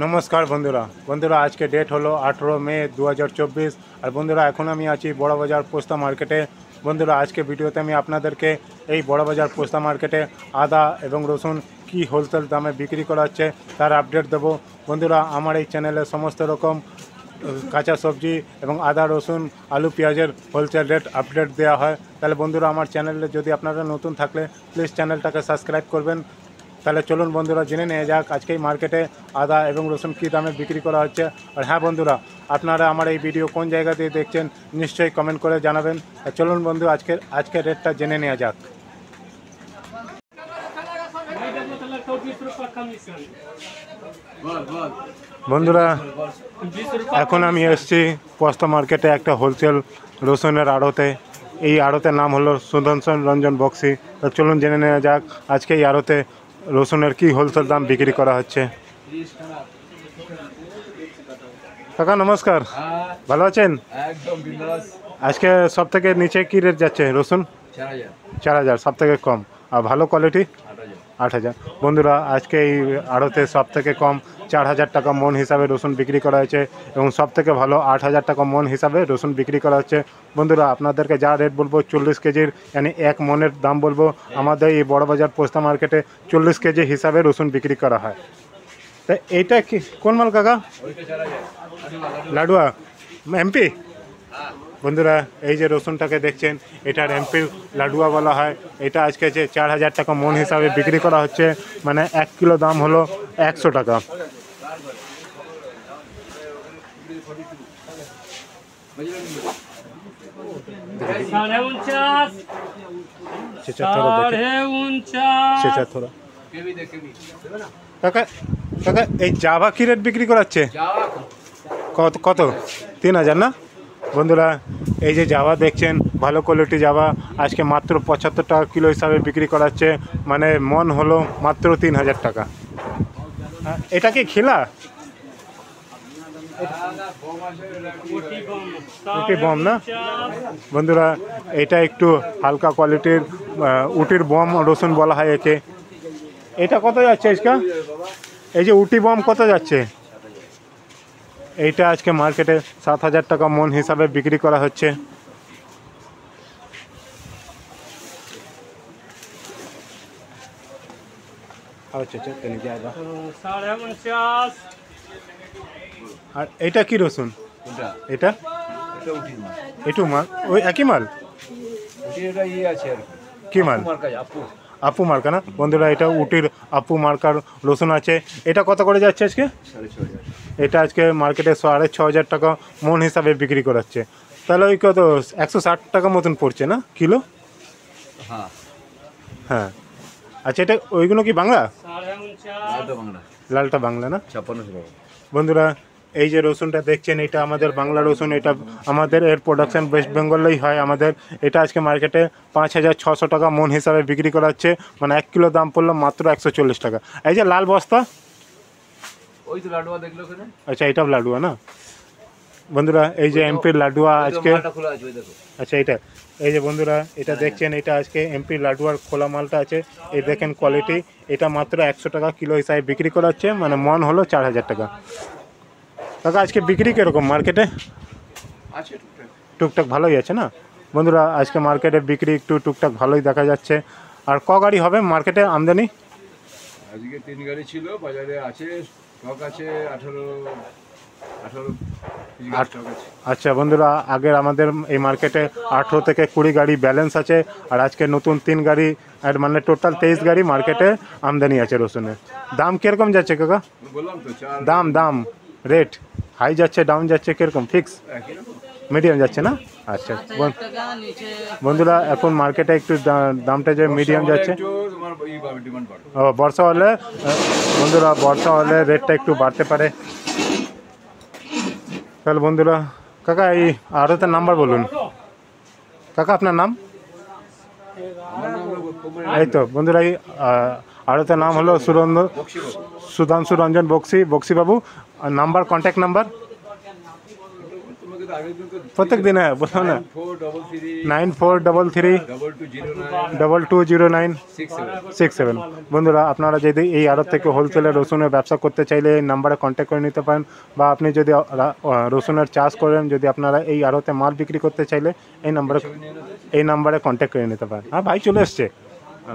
নমস্কার বন্ধুরা আজকে ডেট হলো 18 মে 2024 আর বন্ধুরা এখন আমি আছি বড়বাজার পোস্তা মার্কেটে। বন্ধুরা আজকে ভিডিওতে আমি আপনাদেরকে এই বড়বাজার পোস্তা মার্কেটে আদা এবং রসুন কি হোলসেল দামে বিক্রি করা হচ্ছে তার আপডেট দেবো। বন্ধুরা আমার এই চ্যানেলে সমস্ত রকম কাঁচা সবজি এবং আদা রসুন আলু পেঁয়াজের হোলসেল রেট আপডেট দেওয়া হয়। তাহলে বন্ধুরা আমার চ্যানেলে যদি আপনারা নতুন থাকলে প্লিজ চ্যানেলটাকে সাবস্ক্রাইব করবেন। তাহলে চলুন বন্ধুরা জেনে নেওয়া যাক আজকে এই মার্কেটে আদা এবং রসুন কী দামে বিক্রি করা হচ্ছে। আর হ্যাঁ বন্ধুরা, আপনারা আমার এই ভিডিও কোন জায়গা দিয়ে দেখছেন নিশ্চয়ই কমেন্ট করে জানাবেন। আর চলুন বন্ধু আজকের রেটটা জেনে নেওয়া যাক। বন্ধুরা এখন আমি এসেছি পোস্তা মার্কেটে একটা হোলসেল রসুনের আড়তে। এই আড়তের নাম হলো সুদর্শন রঞ্জন বক্সি। তো চলুন জেনে নেওয়া যাক আজকে এই আড়তে রসুনের কি হোলসেল দাম বিক্রি করা হচ্ছে। কাকা নমস্কার, ভালো আছেন? আজকে সব থেকে নিচে কি রেট যাচ্ছে রসুন? 4000 সব থেকে কম, আর ভালো কোয়ালিটি 8000। বন্ধুরা আজকে এই আড়তে সব থেকে কম 4000 টাকা মন হিসাবে রসুন বিক্রি করা হয়েছে এবং সব থেকে ভালো 8000 টাকা মন হিসাবে রসুন বিক্রি করা হচ্ছে। বন্ধুরা আপনাদেরকে যা রেট বলবো 40 কেজির মানে 1 মনের দাম বলবো। আমাদের এই বড়বাজার পোস্তা মার্কেটে 40 কেজি হিসাবে রসুন বিক্রি করা হয়। তা এইটা কি কোন মাল কাকা? লাডুয়া এমপি। বন্ধুরা এই যে রসুনটাকে দেখছেন এটার এমপি লাডুয়া বলা হয়। এটা আজকে যে 4000 টাকা মন হিসাবে বিক্রি করা হচ্ছে, মানে 1 কিলো দাম হলো 100 টাকা। কাকা কাকা এই জাভা কি রেট বিক্রি করাচ্ছে? কত 3000 না? বন্ধুরা এই যে জাভা দেখছেন ভালো কোয়ালিটি জাভা আজকে মাত্র 75 টাকা কিলো হিসাবে বিক্রি করাচ্ছে, মানে মন হলো মাত্র 3000 টাকা। এটা কি খিলা? উটি বম না? বন্ধুরা এটা একটু হালকা কোয়ালিটির উটির বম রসুন বলা হয় একে। এটা কত যাচ্ছে আজকে? এই যে উটি বম কত যাচ্ছে? এইটা আজকে মার্কেটে 7000 টাকা মন হিসাবে বিক্রি করা হচ্ছে। আর এটা কি রসুন? এটা এটু মাল ওই একই মাল কি মাল? আপু মার্কা না? বন্ধুরা এটা উটির আপু মার্কার রসুন আছে। এটা কত করে যাচ্ছে আজকে? এটা আজকে মার্কেটে 6500 টাকা মন হিসাবে বিক্রি করাচ্ছে। তাহলে ওই কত 160 টাকা মতন পড়ছে না কিলো? হ্যাঁ আচ্ছা, এটা ওইগুলো কি বাংলা? লালটা বাংলা না? 5600। বন্ধুরা এই যে রসুনটা দেখছেন এটা আমাদের বাংলা রসুন। এটা আমাদের এর প্রোডাকশান ওয়েস্ট বেঙ্গলেই হয় আমাদের। এটা আজকে মার্কেটে 5600 টাকা মন হিসাবে বিক্রি করা হচ্ছে, মানে 1 কিলো দাম পড়লো মাত্র 140 টাকা। এই যে লাল বস্তা ওই তো লাডুয়া দেখলো কেন? আচ্ছা এটাও লাডুয়া না? বন্ধুরা এই যে এমপির লাডুয়া আজকে, আচ্ছা এটা এই যে বন্ধুরা এটা দেখছেন এটা আজকে এমপির লাডুয়ার খোলা মালটা আছে। এই দেখেন কোয়ালিটি। এটা মাত্র 100 টাকা কিলো হিসাবে বিক্রি করা হচ্ছে, মানে মন হলো 4000 টাকা। কাকা আজকে বিক্রি কীরকম মার্কেটে? টুকটাক ভালোই আছে না? বন্ধুরা আজকে মার্কেটে বিক্রি একটু টুকটাক ভালোই দেখা যাচ্ছে। আর ক গাড়ি হবে মার্কেটে আমদানি? আজকে 3 গাড়ি ছিল, বাজারে আছে স্টক আছে 18। আচ্ছা বন্ধুরা আগের আমাদের এই মার্কেটে 18 থেকে 20 গাড়ি ব্যালেন্স আছে, আর আজকে নতুন 3 গাড়ি আর মানে টোটাল 23 গাড়ি মার্কেটে আমদানি আছে রসুনের। দাম কীরকম যাচ্ছে কাকা? দাম রেট হাই যাচ্ছে ডাউন যাচ্ছে কীরকম? ফিক্স মিডিয়াম যাচ্ছে না? আচ্ছা বন্ধুরা এখন মার্কেটে একটু দামটা যে মিডিয়াম যাচ্ছে। ও বর্ষা হলে বন্ধুরা বর্ষা হলে রেটটা একটু বাড়তে পারে। তাহলে বন্ধুরা কাকা এই আড়তের নাম্বার বলুন। কাকা আপনার নাম? এই তো বন্ধুরা এই আড়তের নাম হলো সুধাংশু রঞ্জন বক্সি বাবু। নাম্বার কন্ট্যাক্ট নাম্বার তো আগের দিন তো প্রত্যেক দিন হ্যাঁ বলো না 9433 9433 2209 2209 67। বন্ধুরা আপনারা যদি এই আড়ত থেকে হোলসেলে রসুনের ব্যবসা করতে চাইলে এই নাম্বারে কন্ট্যাক্ট করে নিতে পারেন, বা আপনি যদি রসুনের চাষ করেন, যদি আপনারা এই আড়তে মাল বিক্রি করতে চাইলে এই নাম্বারে কন্ট্যাক্ট করে নিতে পারেন। হ্যাঁ ভাই চলে এসছে,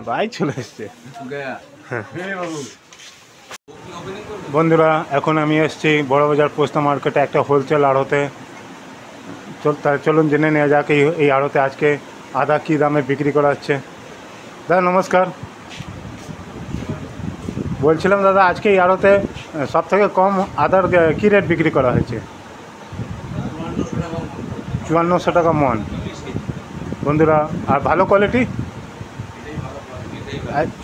ভাই চলে এসছে। বন্ধুরা এখন আমি এসেছি বড়বাজার পোস্তা মার্কেটে একটা হোলসেল আড়তে। চলুন জেনে নেওয়া যাক এই আড়তে আজকে আদা কী দামে বিক্রি করা হচ্ছে। দাদা নমস্কার, বলছিলাম দাদা আজকে এই আড়তে সব থেকে কম আদার কী রেট বিক্রি করা হয়েছে? 5400 টাকা মন। বন্ধুরা আর ভালো কোয়ালিটি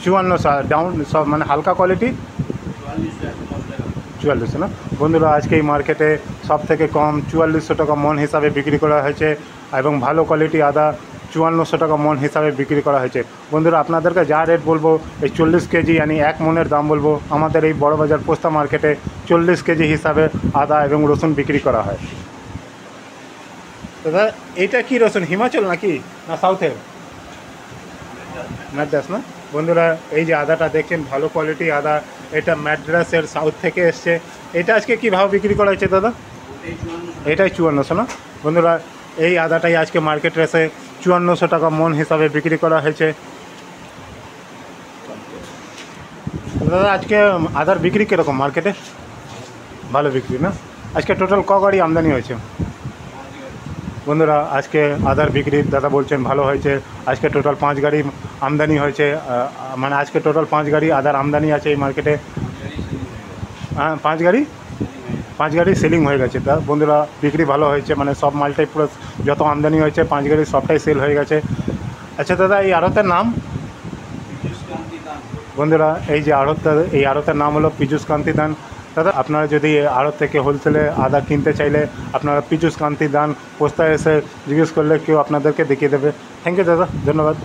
5400, ডাউন সব মানে হালকা কোয়ালিটি 4400 না। বন্ধুরা আজকে এই মার্কেটে সব থেকে কম 4400 টাকা মন হিসাবে বিক্রি করা হয়েছে, এবং ভালো কোয়ালিটি আদা 5400 টাকা মন হিসাবে বিক্রি করা হয়েছে। বন্ধুরা আপনাদেরকে যা রেট বলবো এই 40 কেজি মানে 1 মনের দাম বলবো, আমাদের এই বড়বাজার পোস্তা মার্কেটে 40 কেজি হিসাবে আদা এবং রসুন বিক্রি করা হয়। দাদা এইটা কি রসুন, হিমাচল নাকি না সাউথের? ম্যাড্রাস না। বন্ধুরা এই যে আদাটা দেখছেন ভালো কোয়ালিটি আদা, এটা ম্যাড্রাসের সাউথ থেকে এসছে। এটা আজকে কী ভাবে বিক্রি করা হয়েছে দাদা? এটাই 5400 না। বন্ধুরা এই আদাটাই আজকে মার্কেটে এসে 5400 টাকা মন হিসাবে বিক্রি করা হয়েছে। দাদা আজকে আদার বিক্রি কীরকম মার্কেটে? ভালো বিক্রি না। আজকে টোটাল ক গাড়ি আমদানি হয়েছে? বন্ধুরা আজকে আদার বিক্রি দাদা বলছেন ভালো হয়েছে। আজকে টোটাল 5 গাড়ি আমদানি হয়েছে, মানে আজকে টোটাল 5 গাড়ি আদার আমদানি আছে এই মার্কেটে। হ্যাঁ 5 গাড়ি সেলিং হয়ে গেছে। তা বন্ধুরা বিক্রি ভালো হয়েছে, মানে সব মালটাই পুরো যত আমদানি হয়েছে 5 গাড়ি সবটাই সেল হয়ে গেছে। আচ্ছা দাদা এই আড়তের নাম? বন্ধুরা এই যে আড়তটা, এই আড়তের নাম হলো পীযূষ কান্তি দান। দাদা আপনারা যদি আড়ত থেকে হোলসেলে আদা কিনতে চাইলে আপনারা পীযূষ কান্তি দান পোস্তায় এসে জিজ্ঞেস করলে কেউ আপনাদেরকে দেখিয়ে দেবে। থ্যাংক ইউ দাদা, ধন্যবাদ।